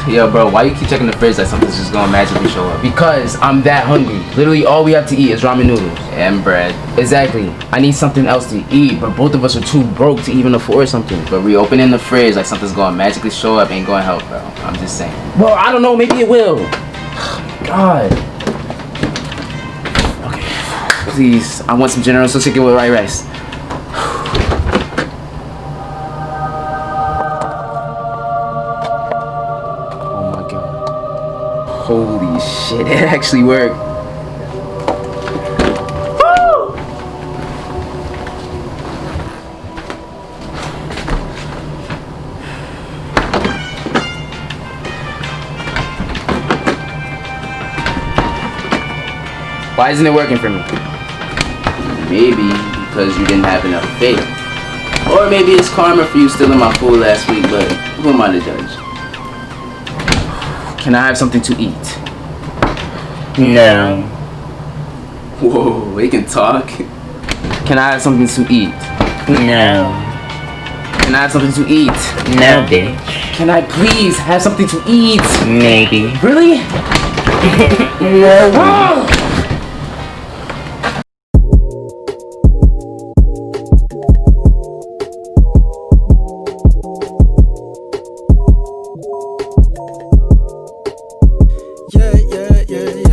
Yo, bro, why you keep checking the fridge like something's just gonna magically show up? Because I'm that hungry. Literally, all we have to eat is ramen noodles. And bread. Exactly. I need something else to eat, but both of us are too broke to even afford something. But reopening the fridge like something's gonna magically show up ain't gonna help, bro. I'm just saying. Well, I don't know. Maybe it will. God. Okay. Please. I want some General Tso's chicken with white rice. Holy shit, it actually worked. Woo! Why isn't it working for me? Maybe because you didn't have enough faith. Or maybe it's karma for you stealing my food last week, but who am I to judge? Can I have something to eat? No. Whoa, they can talk? Can I have something to eat? No. Can I have something to eat? No, bitch. Can I please have something to eat? Maybe. Really? No.